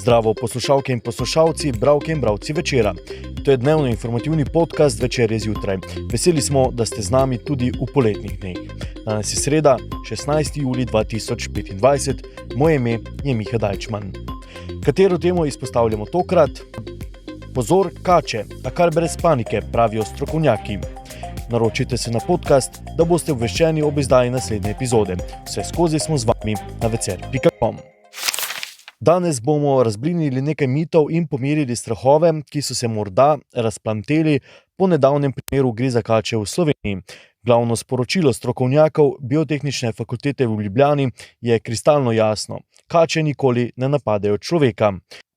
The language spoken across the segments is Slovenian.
Zdravo poslušalke in poslušalci, bralke in bralci Večera. To je dnevno informativni podcast Večerje zjutraj. Veseli smo, da ste z nami tudi v poletnih dneh. Danes je sreda, 16. julij 2025. Moje ime je Miha Dajčman. Katero temo izpostavljamo tokrat? Pozor, kače, a kar brez panike, pravijo strokovnjaki. Naročite se na podcast, da boste obveščeni ob izdaji naslednje epizode. Vse skozi smo z vami na vecer.com. Danes bomo razblinili nekaj mitov in pomirili strahove, ki so se morda razplamteli po nedavnem primeru ugriza kače v Sloveniji. Glavno sporočilo strokovnjakov Biotehnične fakultete v Ljubljani je kristalno jasno. Kače nikoli ne napadejo človeka.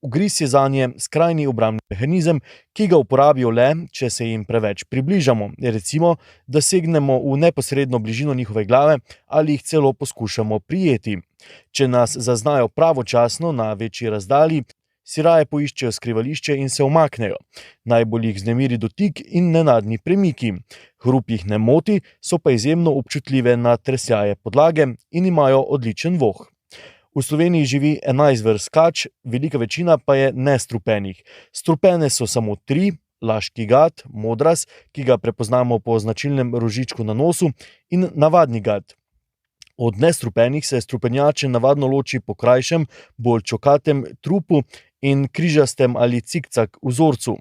Ugriz je zanje skrajni obrambni mehanizem, ki ga uporabijo le, če se jim preveč približamo. Recimo, da segnemo v neposredno bližino njihove glave ali jih celo poskušamo prijeti. Če nas zaznajo pravočasno na večji razdalji, si raje poiščejo skrivališče in se umaknejo. Najbolj jih vznemiri dotik in nenadni premiki. Hrup jih ne moti, so pa izjemno občutljive na tresljaje podlage in imajo odličen voh. V Sloveniji živi 11 vrst kač, velika večina pa je nestrupenih. Strupene so samo 3, laški gad, modras, ki ga prepoznamo po značilnem rožičku na nosu, in navadni gad. Od nestrupenih se strupenjače navadno loči po krajšem, bolj čokatem trupu in križastem ali cikcak vzorcu.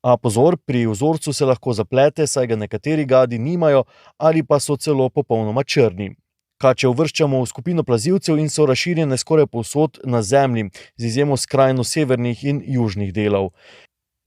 A pozor, pri vzorcu se lahko zaplete, saj ga nekateri gadi nimajo ali pa so celo popolnoma črni. Kače uvrščamo v skupino plazilcev in so razširjene skoraj povsod na zemlji, z izjemo skrajno severnih in južnih delov.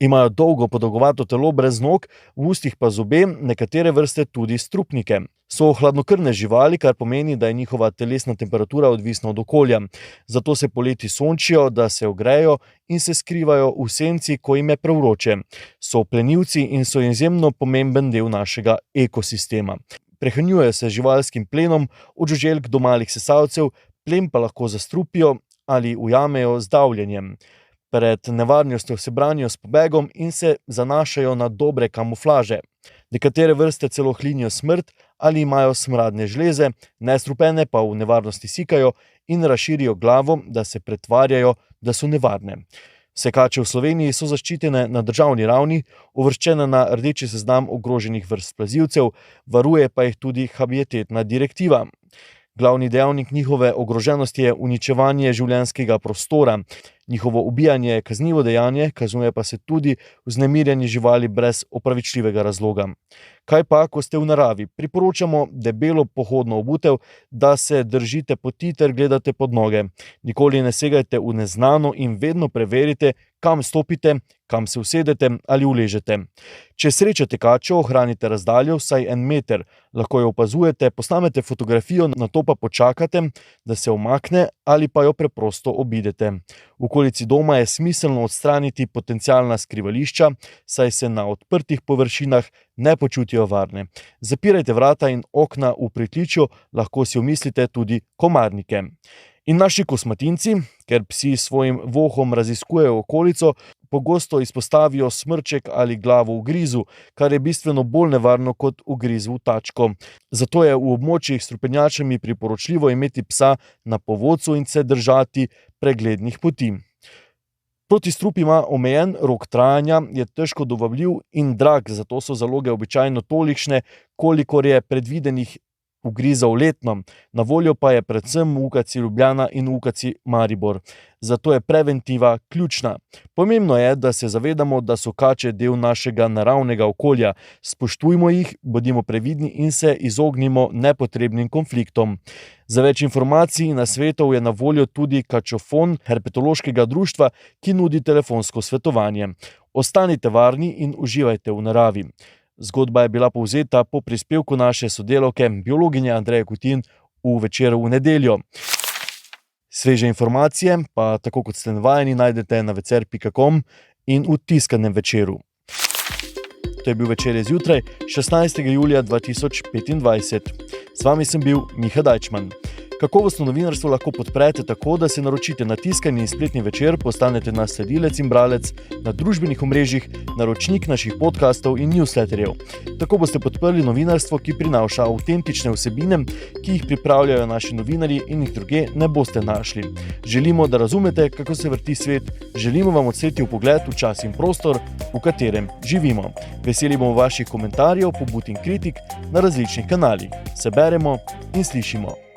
Imajo dolgo podolgovato telo brez nog, v ustih pa zobe, nekatere vrste tudi strupnike. So hladnokrvne živali, kar pomeni, da je njihova telesna temperatura odvisna od okolja. Zato se poleti sončijo, da se ogrejo in se skrivajo v senci, ko jim je prevroče. So plenilci in so izjemno pomemben del našega ekosistema. Prehranjujejo se živalskim plenom, od žuželk do malih sesalcev, plen pa lahko zastrupijo ali ujamejo z davljenjem. Pred nevarnostjo se branijo s pobegom in se zanašajo na dobre kamuflaže. Nekatere vrste celo hlinijo smrt ali imajo smradne žleze, nestrupene pa v nevarnosti sikajo in razširijo glavo, da se pretvarjajo, da so nevarne. Vse kače v Sloveniji so zaščitene na državni ravni, uvrščene na rdeči seznam ogroženih vrst plazilcev, varuje pa jih tudi habitatna direktiva. Glavni dejavnik njihove ogroženosti je uničevanje življenjskega prostora. Njihovo ubijanje je kaznivo dejanje, kaznuje pa se tudi vznemirjanje živali brez opravičljivega razloga. Kaj pa, ko ste v naravi? Priporočamo debelo pohodno obutev, da se držite poti ter gledate pod noge. Nikoli ne segajte v neznano in vedno preverite, kam stopite, kam se usedete ali uležete. Če srečate kačo, ohranite razdaljo vsaj 1 meter. Lahko jo opazujete, posnamete fotografijo, nato pa počakate, da se umakne ali pa jo preprosto obidete. V okolici doma je smiselno odstraniti potencialna skrivališča, saj se na odprtih površinah ne počutijo varne. Zapirajte vrata in okna v pritličju, lahko si omislite tudi komarnike. In naši kosmatinci, ker psi s svojim vohom raziskujejo okolico, pogosto izpostavijo smrček ali glavo ugrizu, kar je bistveno bolj nevarno kot ugriz v tačko. Zato je v območjih s strupenjačami priporočljivo imeti psa na povodcu in se držati preglednih poti. Proti strup ima omejen rok trajanja, je težko dobavljiv in drag, zato so zaloge običajno tolikšne, kolikor je predvidenih ugrizov letno. Na voljo pa je predvsem v UKC Ljubljana in UKC Maribor. Zato je preventiva ključna. Pomembno je, da se zavedamo, da so kače del našega naravnega okolja. Spoštujmo jih, bodimo previdni in se izognimo nepotrebnim konfliktom. Za več informacij in nasvetov je na voljo tudi kačofon herpetološkega društva, ki nudi telefonsko svetovanje. Ostanite varni in uživajte v naravi. Zgodba je bila povzeta po prispevku naše sodelavke, biologinje Andreje Kutin v Večeru v nedeljo. Sveže informacije pa, tako kot ste navajeni, najdete na vecer.com in v tiskanem Večeru. To je bil Večerje zjutraj, 16. julija 2025. S vami sem bil Miha Dajčman. Kakovostno novinarstvo lahko podprete tako, da se naročite na tiskani in spletni večer, postanete naš sledilec in bralec na družbenih omrežjih, naročnik naših podcastov in newsletterjev. Tako boste podprli novinarstvo, ki prinaša avtentične vsebine, ki jih pripravljajo naši novinarji in jih druge ne boste našli. Želimo, da razumete, kako se vrti svet, želimo vam odsvetiti vpogled v čas in prostor, v katerem živimo. Veseli bomo vaših komentarjev, pobud in kritik na različnih kanalih. Se beremo in slišimo.